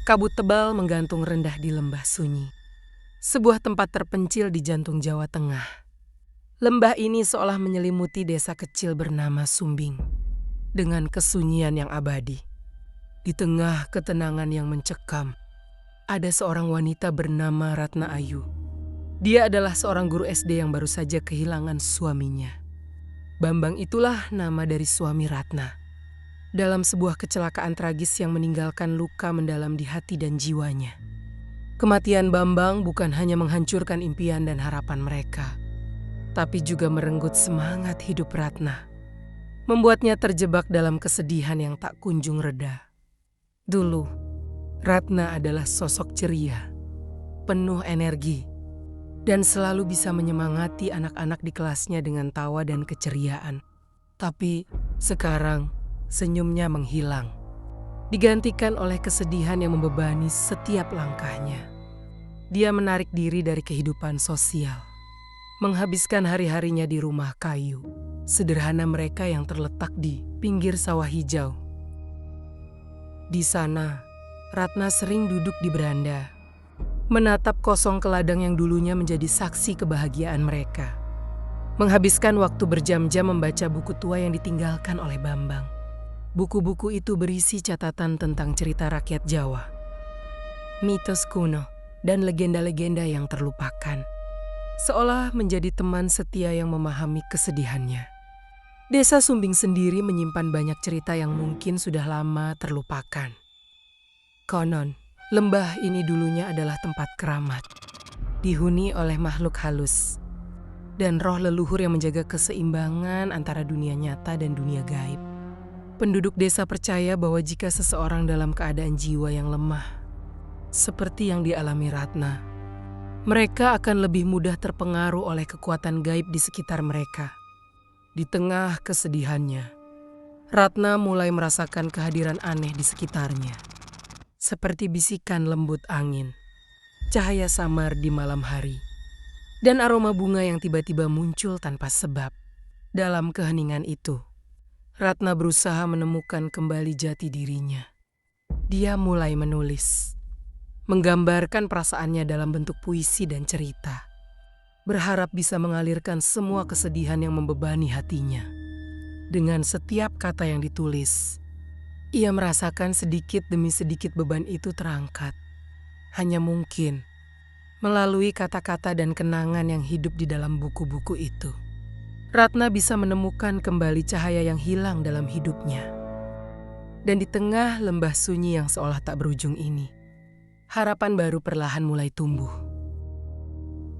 Kabut tebal menggantung rendah di lembah sunyi. Sebuah tempat terpencil di jantung Jawa Tengah. Lembah ini seolah menyelimuti desa kecil bernama Sumbing. Dengan kesunyian yang abadi. Di tengah ketenangan yang mencekam, ada seorang wanita bernama Ratna Ayu. Dia adalah seorang guru SD yang baru saja kehilangan suaminya. Bambang itulah nama dari suami Ratna. Dalam sebuah kecelakaan tragis yang meninggalkan luka mendalam di hati dan jiwanya. Kematian Bambang bukan hanya menghancurkan impian dan harapan mereka, tapi juga merenggut semangat hidup Ratna. Membuatnya terjebak dalam kesedihan yang tak kunjung reda. Dulu, Ratna adalah sosok ceria, penuh energi, dan selalu bisa menyemangati anak-anak di kelasnya dengan tawa dan keceriaan. Tapi sekarang, senyumnya menghilang, digantikan oleh kesedihan yang membebani setiap langkahnya. Dia menarik diri dari kehidupan sosial, menghabiskan hari-harinya di rumah kayu sederhana mereka yang terletak di pinggir sawah hijau. Di sana, Ratna sering duduk di beranda, menatap kosong ke ladang yang dulunya menjadi saksi kebahagiaan mereka. Menghabiskan waktu berjam-jam membaca buku tua yang ditinggalkan oleh Bambang. Buku-buku itu berisi catatan tentang cerita rakyat Jawa, mitos kuno, dan legenda-legenda yang terlupakan. Seolah menjadi teman setia yang memahami kesedihannya. Desa Sumbing sendiri menyimpan banyak cerita yang mungkin sudah lama terlupakan. Konon, lembah ini dulunya adalah tempat keramat, dihuni oleh makhluk halus, dan roh leluhur yang menjaga keseimbangan antara dunia nyata dan dunia gaib. Penduduk desa percaya bahwa jika seseorang dalam keadaan jiwa yang lemah, seperti yang dialami Ratna, mereka akan lebih mudah terpengaruh oleh kekuatan gaib di sekitar mereka. Di tengah kesedihannya, Ratna mulai merasakan kehadiran aneh di sekitarnya. Seperti bisikan lembut angin, cahaya samar di malam hari, dan aroma bunga yang tiba-tiba muncul tanpa sebab. Dalam keheningan itu, Ratna berusaha menemukan kembali jati dirinya. Dia mulai menulis, menggambarkan perasaannya dalam bentuk puisi dan cerita, berharap bisa mengalirkan semua kesedihan yang membebani hatinya. Dengan setiap kata yang ditulis, ia merasakan sedikit demi sedikit beban itu terangkat. Hanya mungkin melalui kata-kata dan kenangan yang hidup di dalam buku-buku itu, Ratna bisa menemukan kembali cahaya yang hilang dalam hidupnya. Dan di tengah lembah sunyi yang seolah tak berujung ini, harapan baru perlahan mulai tumbuh.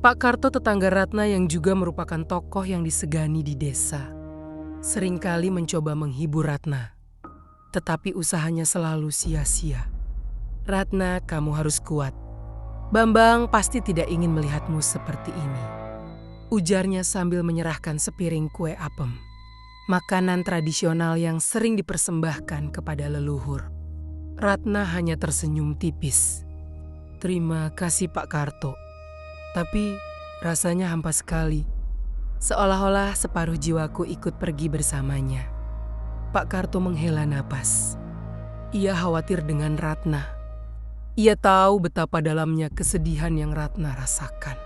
Pak Karto, tetangga Ratna yang juga merupakan tokoh yang disegani di desa, seringkali mencoba menghibur Ratna. Tetapi usahanya selalu sia-sia. Ratna, kamu harus kuat. Bambang pasti tidak ingin melihatmu seperti ini, ujarnya sambil menyerahkan sepiring kue apem, makanan tradisional yang sering dipersembahkan kepada leluhur. Ratna hanya tersenyum tipis. Terima kasih Pak Karto, tapi rasanya hampa sekali. Seolah-olah separuh jiwaku ikut pergi bersamanya. Pak Karto menghela napas. Ia khawatir dengan Ratna. Ia tahu betapa dalamnya kesedihan yang Ratna rasakan.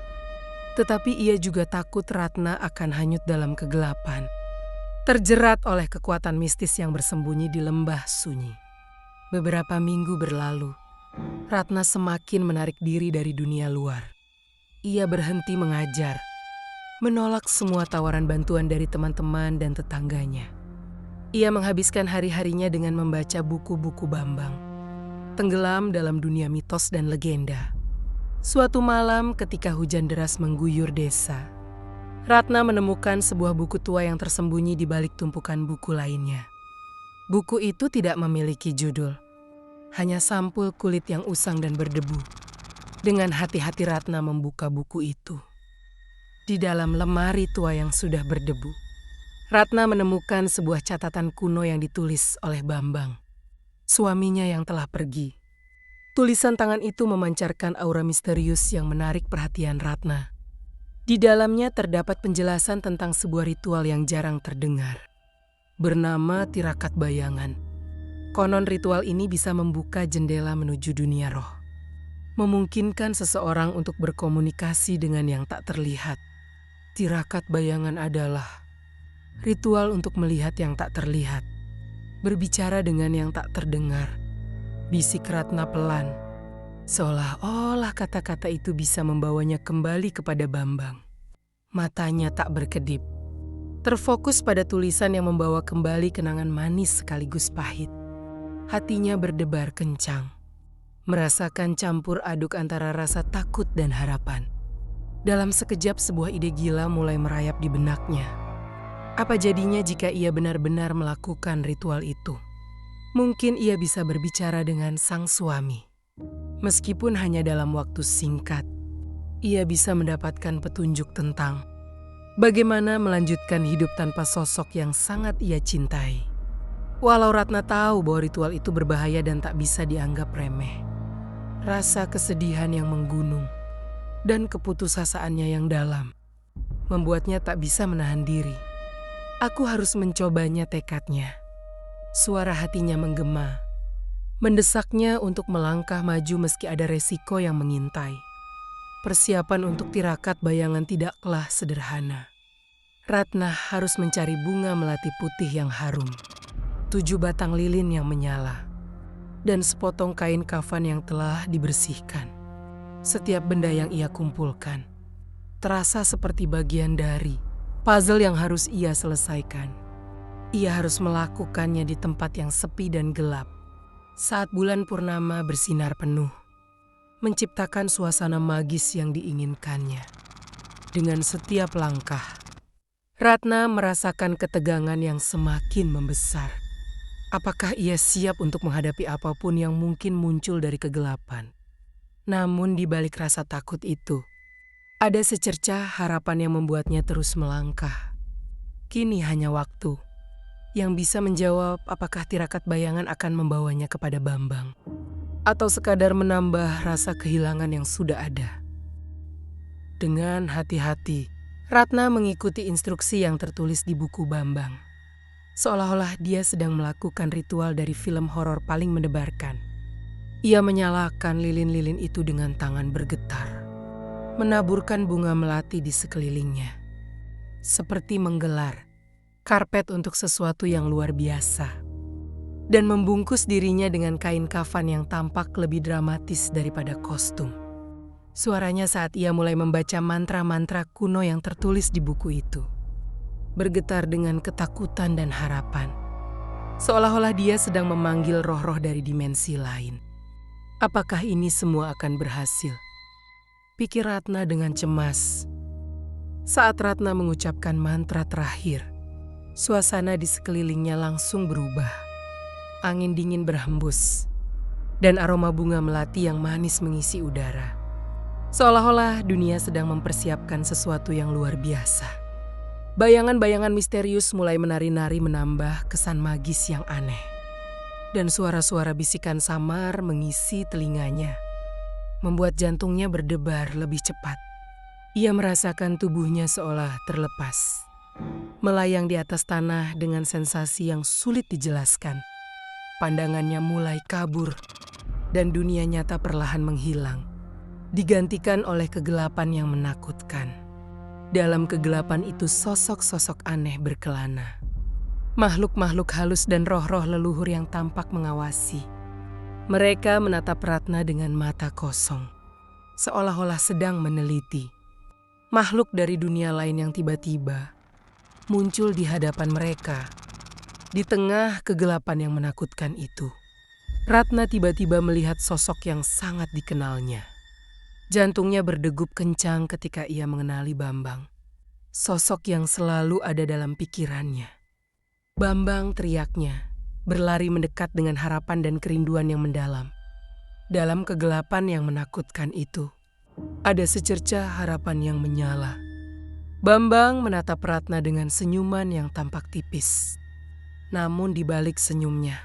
Tetapi ia juga takut Ratna akan hanyut dalam kegelapan, terjerat oleh kekuatan mistis yang bersembunyi di lembah sunyi. Beberapa minggu berlalu, Ratna semakin menarik diri dari dunia luar. Ia berhenti mengajar, menolak semua tawaran bantuan dari teman-teman dan tetangganya. Ia menghabiskan hari-harinya dengan membaca buku-buku Bambang, tenggelam dalam dunia mitos dan legenda. Suatu malam ketika hujan deras mengguyur desa, Ratna menemukan sebuah buku tua yang tersembunyi di balik tumpukan buku lainnya. Buku itu tidak memiliki judul, hanya sampul kulit yang usang dan berdebu. Dengan hati-hati Ratna membuka buku itu. Di dalam lemari tua yang sudah berdebu, Ratna menemukan sebuah catatan kuno yang ditulis oleh Bambang, suaminya yang telah pergi. Tulisan tangan itu memancarkan aura misterius yang menarik perhatian Ratna. Di dalamnya terdapat penjelasan tentang sebuah ritual yang jarang terdengar, bernama tirakat bayangan. Konon ritual ini bisa membuka jendela menuju dunia roh, memungkinkan seseorang untuk berkomunikasi dengan yang tak terlihat. Tirakat bayangan adalah ritual untuk melihat yang tak terlihat, berbicara dengan yang tak terdengar. Bisik Ratna pelan, seolah-olah kata-kata itu bisa membawanya kembali kepada Bambang. Matanya tak berkedip, terfokus pada tulisan yang membawa kembali kenangan manis sekaligus pahit. Hatinya berdebar kencang, merasakan campur aduk antara rasa takut dan harapan. Dalam sekejap sebuah ide gila mulai merayap di benaknya. Apa jadinya jika ia benar-benar melakukan ritual itu? Mungkin ia bisa berbicara dengan sang suami. Meskipun hanya dalam waktu singkat, ia bisa mendapatkan petunjuk tentang bagaimana melanjutkan hidup tanpa sosok yang sangat ia cintai. Walau Ratna tahu bahwa ritual itu berbahaya dan tak bisa dianggap remeh, rasa kesedihan yang menggunung dan keputusasaannya yang dalam membuatnya tak bisa menahan diri. Aku harus mencobanya, tekadnya. Suara hatinya menggema, mendesaknya untuk melangkah maju meski ada resiko yang mengintai. Persiapan untuk tirakat bayangan tidaklah sederhana. Ratna harus mencari bunga melati putih yang harum, 7 batang lilin yang menyala, dan sepotong kain kafan yang telah dibersihkan. Setiap benda yang ia kumpulkan terasa seperti bagian dari puzzle yang harus ia selesaikan. Ia harus melakukannya di tempat yang sepi dan gelap, saat bulan purnama bersinar penuh, menciptakan suasana magis yang diinginkannya. Dengan setiap langkah, Ratna merasakan ketegangan yang semakin membesar. Apakah ia siap untuk menghadapi apapun yang mungkin muncul dari kegelapan? Namun di balik rasa takut itu, ada secercah harapan yang membuatnya terus melangkah. Kini hanya waktu yang bisa menjawab apakah tirakat bayangan akan membawanya kepada Bambang, atau sekadar menambah rasa kehilangan yang sudah ada. Dengan hati-hati, Ratna mengikuti instruksi yang tertulis di buku Bambang. Seolah-olah dia sedang melakukan ritual dari film horor paling mendebarkan. Ia menyalakan lilin-lilin itu dengan tangan bergetar, menaburkan bunga melati di sekelilingnya, seperti menggelar karpet untuk sesuatu yang luar biasa, dan membungkus dirinya dengan kain kafan yang tampak lebih dramatis daripada kostum. Suaranya saat ia mulai membaca mantra-mantra kuno yang tertulis di buku itu bergetar dengan ketakutan dan harapan, seolah-olah dia sedang memanggil roh-roh dari dimensi lain. Apakah ini semua akan berhasil? Pikir Ratna dengan cemas. Saat Ratna mengucapkan mantra terakhir, suasana di sekelilingnya langsung berubah. Angin dingin berhembus, dan aroma bunga melati yang manis mengisi udara. Seolah-olah dunia sedang mempersiapkan sesuatu yang luar biasa. Bayangan-bayangan misterius mulai menari-nari menambah kesan magis yang aneh. Dan suara-suara bisikan samar mengisi telinganya, membuat jantungnya berdebar lebih cepat. Ia merasakan tubuhnya seolah terlepas, melayang di atas tanah dengan sensasi yang sulit dijelaskan. Pandangannya mulai kabur, dan dunia nyata perlahan menghilang, digantikan oleh kegelapan yang menakutkan. Dalam kegelapan itu sosok-sosok aneh berkelana. Makhluk-makhluk halus dan roh-roh leluhur yang tampak mengawasi. Mereka menatap Ratna dengan mata kosong, seolah-olah sedang meneliti. Makhluk dari dunia lain yang tiba-tiba muncul di hadapan mereka. Di tengah kegelapan yang menakutkan itu, Ratna tiba-tiba melihat sosok yang sangat dikenalnya. Jantungnya berdegup kencang ketika ia mengenali Bambang, sosok yang selalu ada dalam pikirannya. Bambang, teriaknya, berlari mendekat dengan harapan dan kerinduan yang mendalam. Dalam kegelapan yang menakutkan itu, ada secercah harapan yang menyala. Bambang menatap Ratna dengan senyuman yang tampak tipis. Namun di balik senyumnya,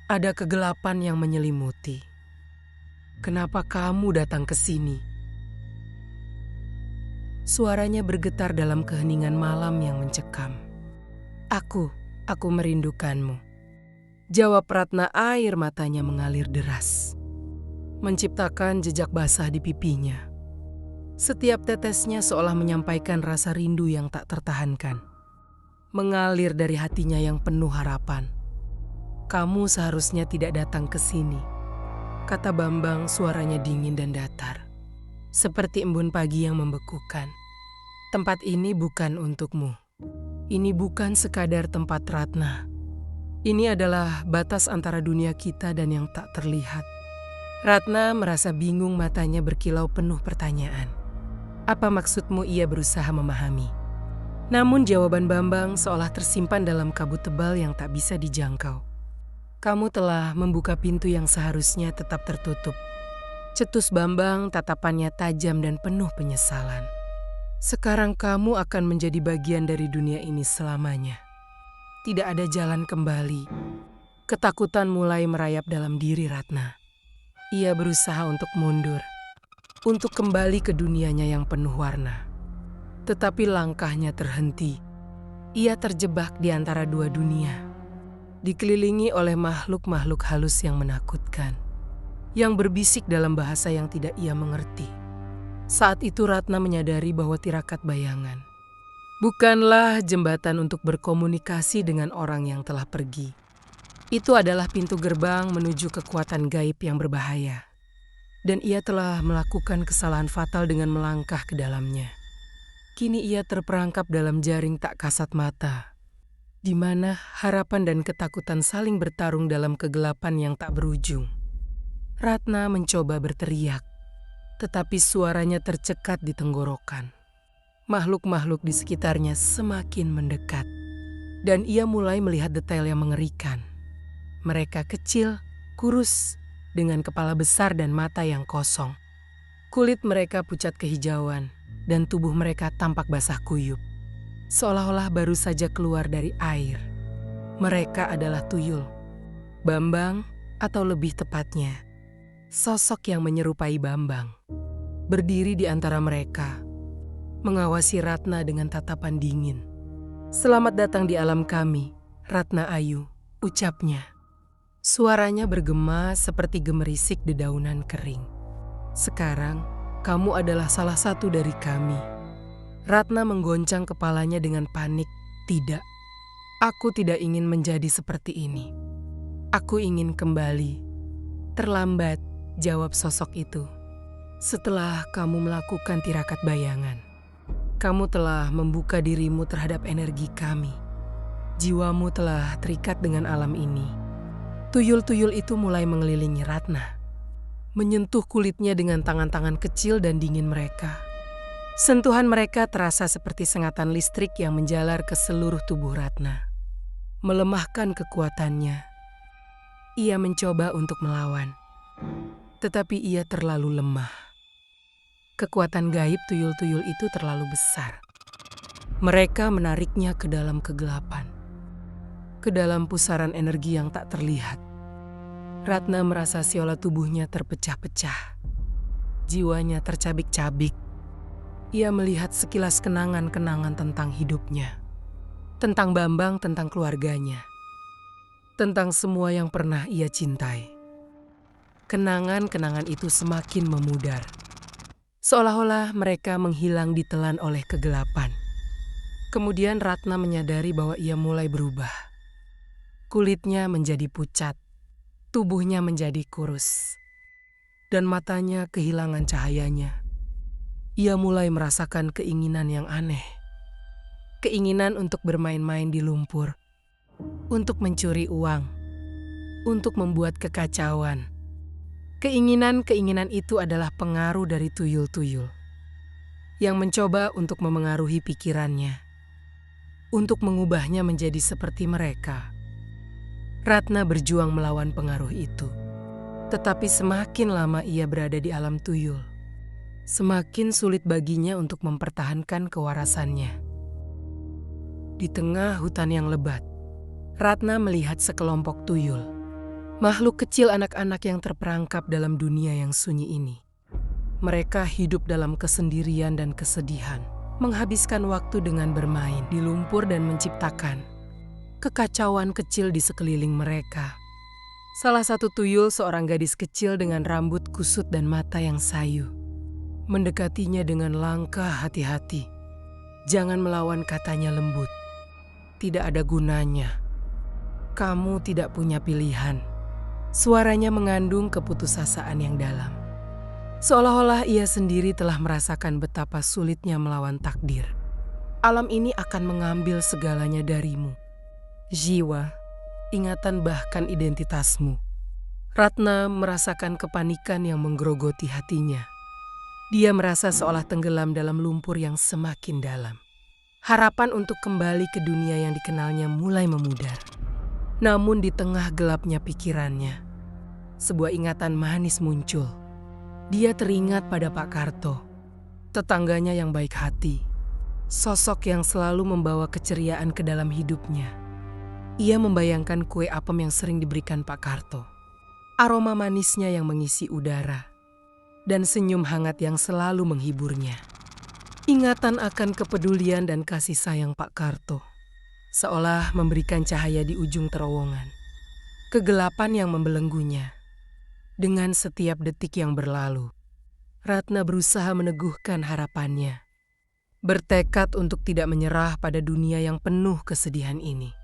ada kegelapan yang menyelimuti. Kenapa kamu datang ke sini? Suaranya bergetar dalam keheningan malam yang mencekam. Aku merindukanmu. Jawab Ratna, air matanya mengalir deras, menciptakan jejak basah di pipinya. Setiap tetesnya seolah menyampaikan rasa rindu yang tak tertahankan, mengalir dari hatinya yang penuh harapan. Kamu seharusnya tidak datang ke sini, kata Bambang, suaranya dingin dan datar, seperti embun pagi yang membekukan. Tempat ini bukan untukmu. Ini bukan sekadar tempat Ratna. Ini adalah batas antara dunia kita dan yang tak terlihat. Ratna merasa bingung, matanya berkilau penuh pertanyaan. Apa maksudmu? Ia berusaha memahami. Namun jawaban Bambang seolah tersimpan dalam kabut tebal yang tak bisa dijangkau. Kamu telah membuka pintu yang seharusnya tetap tertutup. Cetus Bambang, tatapannya tajam dan penuh penyesalan. Sekarang kamu akan menjadi bagian dari dunia ini selamanya. Tidak ada jalan kembali. Ketakutan mulai merayap dalam diri Ratna. Ia berusaha untuk mundur, untuk kembali ke dunianya yang penuh warna. Tetapi langkahnya terhenti. Ia terjebak di antara dua dunia, dikelilingi oleh makhluk-makhluk halus yang menakutkan, yang berbisik dalam bahasa yang tidak ia mengerti. Saat itu Ratna menyadari bahwa tirakat bayangan bukanlah jembatan untuk berkomunikasi dengan orang yang telah pergi. Itu adalah pintu gerbang menuju kekuatan gaib yang berbahaya. Dan ia telah melakukan kesalahan fatal dengan melangkah ke dalamnya. Kini ia terperangkap dalam jaring tak kasat mata, di mana harapan dan ketakutan saling bertarung dalam kegelapan yang tak berujung. Ratna mencoba berteriak, tetapi suaranya tercekat di tenggorokan. Makhluk-makhluk di sekitarnya semakin mendekat, dan ia mulai melihat detail yang mengerikan. Mereka kecil, kurus, dengan kepala besar dan mata yang kosong. Kulit mereka pucat kehijauan, dan tubuh mereka tampak basah kuyup, seolah-olah baru saja keluar dari air. Mereka adalah tuyul, Bambang, atau lebih tepatnya, sosok yang menyerupai Bambang, berdiri di antara mereka, mengawasi Ratna dengan tatapan dingin. Selamat datang di alam kami, Ratna Ayu, ucapnya. Suaranya bergema seperti gemerisik dedaunan kering. Sekarang, kamu adalah salah satu dari kami. Ratna menggoncang kepalanya dengan panik. Tidak, aku tidak ingin menjadi seperti ini. Aku ingin kembali. Terlambat, jawab sosok itu. Setelah kamu melakukan tirakat bayangan, kamu telah membuka dirimu terhadap energi kami. Jiwamu telah terikat dengan alam ini. Tuyul-tuyul itu mulai mengelilingi Ratna, menyentuh kulitnya dengan tangan-tangan kecil dan dingin mereka. Sentuhan mereka terasa seperti sengatan listrik yang menjalar ke seluruh tubuh Ratna, melemahkan kekuatannya. Ia mencoba untuk melawan, tetapi ia terlalu lemah. Kekuatan gaib tuyul-tuyul itu terlalu besar. Mereka menariknya ke dalam kegelapan, ke dalam pusaran energi yang tak terlihat. Ratna merasa seolah tubuhnya terpecah-pecah. Jiwanya tercabik-cabik. Ia melihat sekilas kenangan-kenangan tentang hidupnya, tentang Bambang, tentang keluarganya, tentang semua yang pernah ia cintai. Kenangan-kenangan itu semakin memudar, seolah-olah mereka menghilang ditelan oleh kegelapan. Kemudian Ratna menyadari bahwa ia mulai berubah. Kulitnya menjadi pucat, tubuhnya menjadi kurus, dan matanya kehilangan cahayanya. Ia mulai merasakan keinginan yang aneh. Keinginan untuk bermain-main di lumpur, untuk mencuri uang, untuk membuat kekacauan. Keinginan-keinginan itu adalah pengaruh dari tuyul-tuyul yang mencoba untuk memengaruhi pikirannya, untuk mengubahnya menjadi seperti mereka. Ratna berjuang melawan pengaruh itu, tetapi semakin lama ia berada di alam tuyul, semakin sulit baginya untuk mempertahankan kewarasannya. Di tengah hutan yang lebat, Ratna melihat sekelompok tuyul. Makhluk kecil, anak-anak yang terperangkap dalam dunia yang sunyi ini. Mereka hidup dalam kesendirian dan kesedihan, menghabiskan waktu dengan bermain di lumpur dan menciptakan kekacauan kecil di sekeliling mereka. Salah satu tuyul seorang gadis kecil dengan rambut kusut dan mata yang sayu. Mendekatinya dengan langkah hati-hati. Jangan melawan, katanya lembut. Tidak ada gunanya. Kamu tidak punya pilihan. Suaranya mengandung keputusasaan yang dalam. Seolah-olah ia sendiri telah merasakan betapa sulitnya melawan takdir. Alam ini akan mengambil segalanya darimu. Jiwa, ingatan bahkan identitasmu. Ratna merasakan kepanikan yang menggerogoti hatinya. Dia merasa seolah tenggelam dalam lumpur yang semakin dalam. Harapan untuk kembali ke dunia yang dikenalnya mulai memudar. Namun di tengah gelapnya pikirannya, sebuah ingatan manis muncul. Dia teringat pada Pak Karto, tetangganya yang baik hati. Sosok yang selalu membawa keceriaan ke dalam hidupnya. Ia membayangkan kue apem yang sering diberikan Pak Karto. Aroma manisnya yang mengisi udara. Dan senyum hangat yang selalu menghiburnya. Ingatan akan kepedulian dan kasih sayang Pak Karto. Seolah memberikan cahaya di ujung terowongan. Kegelapan yang membelenggunya. Dengan setiap detik yang berlalu, Ratna berusaha meneguhkan harapannya. Bertekad untuk tidak menyerah pada dunia yang penuh kesedihan ini.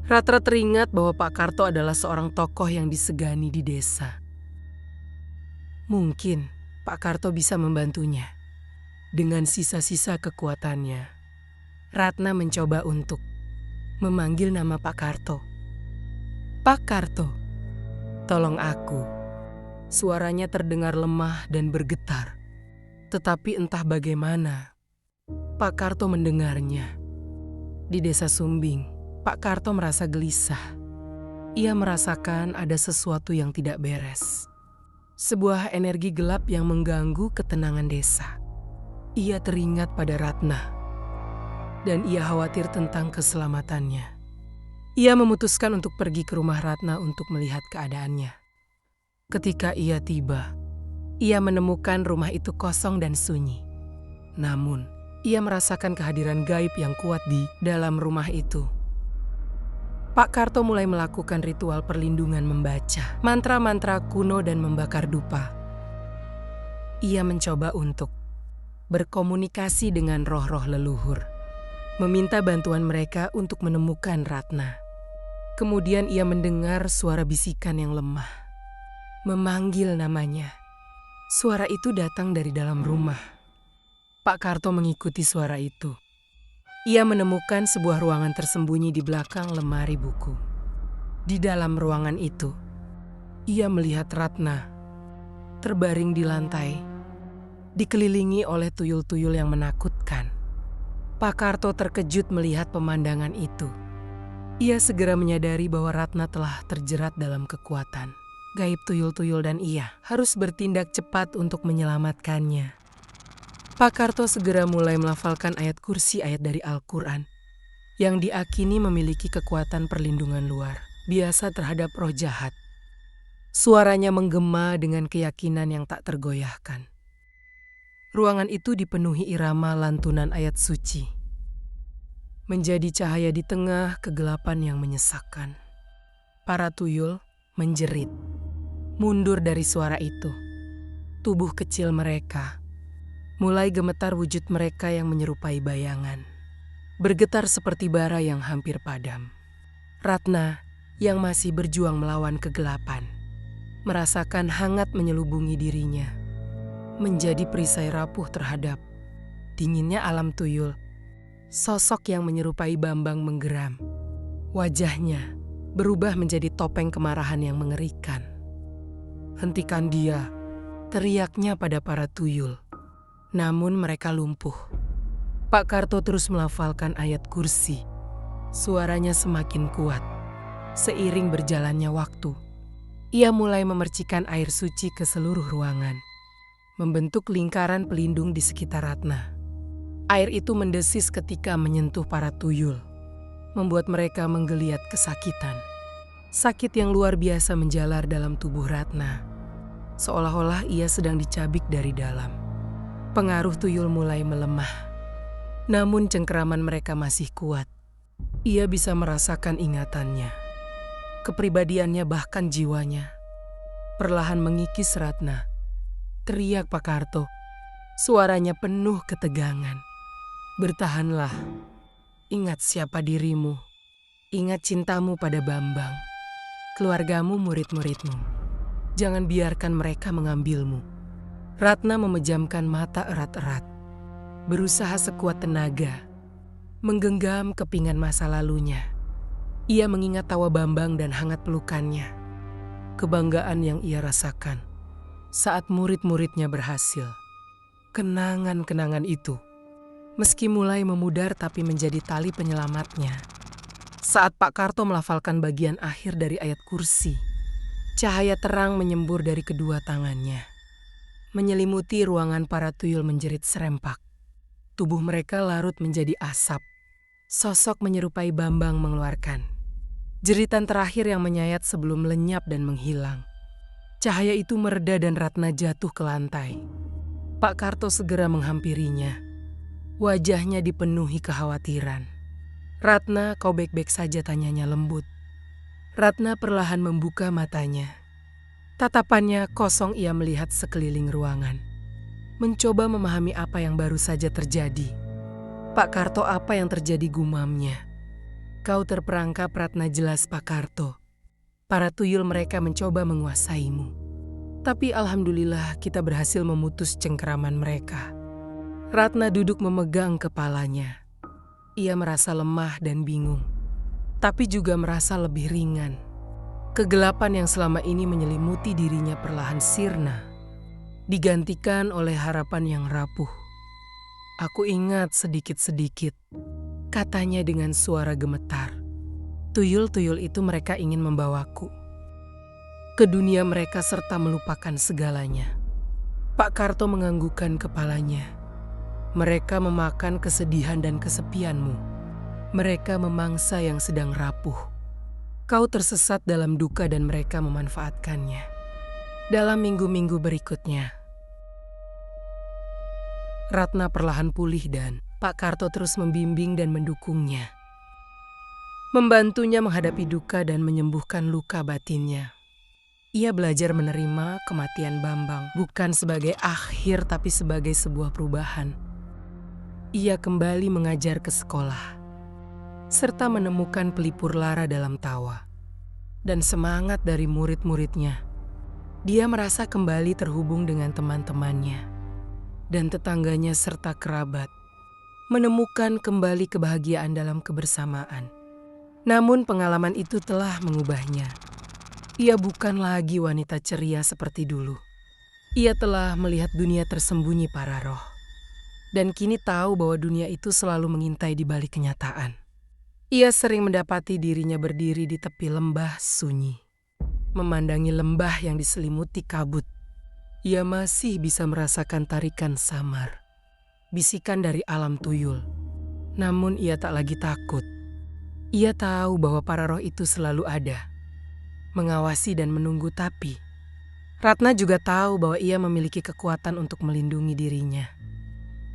Ratna teringat bahwa Pak Karto adalah seorang tokoh yang disegani di desa. Mungkin Pak Karto bisa membantunya. Dengan sisa-sisa kekuatannya, Ratna mencoba untuk memanggil nama Pak Karto. Pak Karto, tolong aku. Suaranya terdengar lemah dan bergetar. Tetapi entah bagaimana, Pak Karto mendengarnya. Di desa Sumbing, Pak Karto merasa gelisah. Ia merasakan ada sesuatu yang tidak beres. Sebuah energi gelap yang mengganggu ketenangan desa. Ia teringat pada Ratna. Dan ia khawatir tentang keselamatannya. Ia memutuskan untuk pergi ke rumah Ratna untuk melihat keadaannya. Ketika ia tiba, ia menemukan rumah itu kosong dan sunyi. Namun, ia merasakan kehadiran gaib yang kuat di dalam rumah itu. Pak Karto mulai melakukan ritual perlindungan, membaca mantra-mantra kuno dan membakar dupa. Ia mencoba untuk berkomunikasi dengan roh-roh leluhur, meminta bantuan mereka untuk menemukan Ratna. Kemudian ia mendengar suara bisikan yang lemah, memanggil namanya. Suara itu datang dari dalam rumah. Pak Karto mengikuti suara itu. Ia menemukan sebuah ruangan tersembunyi di belakang lemari buku. Di dalam ruangan itu, ia melihat Ratna terbaring di lantai, dikelilingi oleh tuyul-tuyul yang menakutkan. Pak Karto terkejut melihat pemandangan itu. Ia segera menyadari bahwa Ratna telah terjerat dalam kekuatan gaib tuyul-tuyul dan ia harus bertindak cepat untuk menyelamatkannya. Pak Karto segera mulai melafalkan ayat kursi, ayat dari Al-Quran, yang diakini memiliki kekuatan perlindungan luar biasa terhadap roh jahat. Suaranya menggema dengan keyakinan yang tak tergoyahkan. Ruangan itu dipenuhi irama lantunan ayat suci, menjadi cahaya di tengah kegelapan yang menyesakkan. Para tuyul menjerit, mundur dari suara itu. Tubuh kecil mereka mulai gemetar, wujud mereka yang menyerupai bayangan, bergetar seperti bara yang hampir padam. Ratna yang masih berjuang melawan kegelapan, merasakan hangat menyelubungi dirinya, menjadi perisai rapuh terhadap dinginnya alam tuyul. Sosok yang menyerupai Bambang menggeram. Wajahnya berubah menjadi topeng kemarahan yang mengerikan. Hentikan dia, teriaknya pada para tuyul. Namun mereka lumpuh. Pak Karto terus melafalkan ayat kursi. Suaranya semakin kuat. Seiring berjalannya waktu, ia mulai memercikan air suci ke seluruh ruangan, membentuk lingkaran pelindung di sekitar Ratna. Air itu mendesis ketika menyentuh para tuyul, membuat mereka menggeliat kesakitan. Sakit yang luar biasa menjalar dalam tubuh Ratna, seolah-olah ia sedang dicabik dari dalam. Pengaruh tuyul mulai melemah. Namun cengkeraman mereka masih kuat. Ia bisa merasakan ingatannya, kepribadiannya bahkan jiwanya. Perlahan mengikis Ratna. Teriak Pak Karto. Suaranya penuh ketegangan. Bertahanlah. Ingat siapa dirimu. Ingat cintamu pada Bambang. Keluargamu, murid-muridmu. Jangan biarkan mereka mengambilmu. Ratna memejamkan mata erat-erat. Berusaha sekuat tenaga. Menggenggam kepingan masa lalunya. Ia mengingat tawa Bambang dan hangat pelukannya. Kebanggaan yang ia rasakan saat murid-muridnya berhasil. Kenangan-kenangan itu, meski mulai memudar tapi menjadi tali penyelamatnya. Saat Pak Karto melafalkan bagian akhir dari ayat kursi, cahaya terang menyembur dari kedua tangannya. Menyelimuti ruangan para tuyul menjerit serempak. Tubuh mereka larut menjadi asap. Sosok menyerupai Bambang mengeluarkan jeritan terakhir yang menyayat sebelum lenyap dan menghilang. Cahaya itu mereda dan Ratna jatuh ke lantai. Pak Karto segera menghampirinya. Wajahnya dipenuhi kekhawatiran. "Ratna, kau baik-baik saja?" tanyanya lembut. Ratna perlahan membuka matanya. Tatapannya kosong, ia melihat sekeliling ruangan. Mencoba memahami apa yang baru saja terjadi. "Pak Karto, apa yang terjadi?" gumamnya. "Kau terperangkap Ratna." "Jelas Pak Karto. Para tuyul mereka mencoba menguasaimu. Tapi alhamdulillah kita berhasil memutus cengkeraman mereka." Ratna duduk memegang kepalanya. Ia merasa lemah dan bingung, tapi juga merasa lebih ringan. Kegelapan yang selama ini menyelimuti dirinya perlahan sirna, digantikan oleh harapan yang rapuh. "Aku ingat sedikit-sedikit," katanya dengan suara gemetar. "Tuyul-tuyul itu mereka ingin membawaku ke dunia mereka serta melupakan segalanya." Pak Karto menganggukkan kepalanya. "Mereka memakan kesedihan dan kesepianmu. Mereka memangsa yang sedang rapuh. Kau tersesat dalam duka dan mereka memanfaatkannya." Dalam minggu-minggu berikutnya, Ratna perlahan pulih dan Pak Karto terus membimbing dan mendukungnya. Membantunya menghadapi duka dan menyembuhkan luka batinnya. Ia belajar menerima kematian Bambang bukan sebagai akhir tapi sebagai sebuah perubahan. Ia kembali mengajar ke sekolah, serta menemukan pelipur lara dalam tawa dan semangat dari murid-muridnya. Dia merasa kembali terhubung dengan teman-temannya dan tetangganya serta kerabat, menemukan kembali kebahagiaan dalam kebersamaan. Namun pengalaman itu telah mengubahnya. Ia bukan lagi wanita ceria seperti dulu. Ia telah melihat dunia tersembunyi para roh. Dan kini tahu bahwa dunia itu selalu mengintai di balik kenyataan. Ia sering mendapati dirinya berdiri di tepi lembah sunyi, memandangi lembah yang diselimuti kabut. Ia masih bisa merasakan tarikan samar, bisikan dari alam tuyul. Namun ia tak lagi takut. Ia tahu bahwa para roh itu selalu ada, mengawasi dan menunggu. Tapi Ratna juga tahu bahwa ia memiliki kekuatan untuk melindungi dirinya,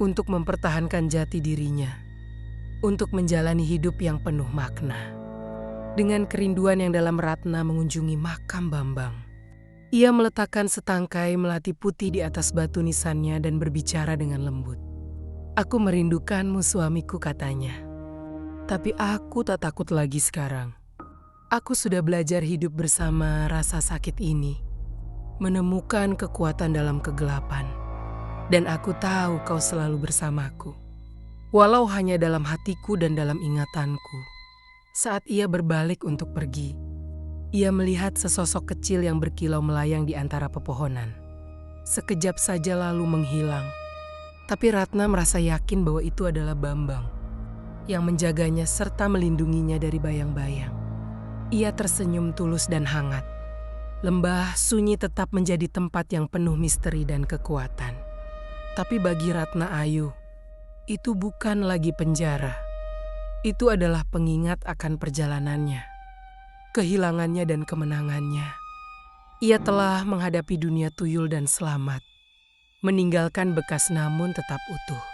untuk mempertahankan jati dirinya, untuk menjalani hidup yang penuh makna. Dengan kerinduan yang dalam, Ratna mengunjungi makam Bambang. Ia meletakkan setangkai melati putih di atas batu nisannya dan berbicara dengan lembut. "Aku merindukanmu suamiku," katanya. "Tapi aku tak takut lagi sekarang. Aku sudah belajar hidup bersama rasa sakit ini, menemukan kekuatan dalam kegelapan. Dan aku tahu kau selalu bersamaku, walau hanya dalam hatiku dan dalam ingatanku." Saat ia berbalik untuk pergi, ia melihat sesosok kecil yang berkilau melayang di antara pepohonan. Sekejap saja lalu menghilang. Tapi Ratna merasa yakin bahwa itu adalah Bambang yang menjaganya serta melindunginya dari bayang-bayang. Ia tersenyum tulus dan hangat. Lembah sunyi tetap menjadi tempat yang penuh misteri dan kekuatan. Tapi bagi Ratna Ayu, itu bukan lagi penjara. Itu adalah pengingat akan perjalanannya, kehilangannya dan kemenangannya. Ia telah menghadapi dunia tuyul dan selamat, meninggalkan bekas namun tetap utuh.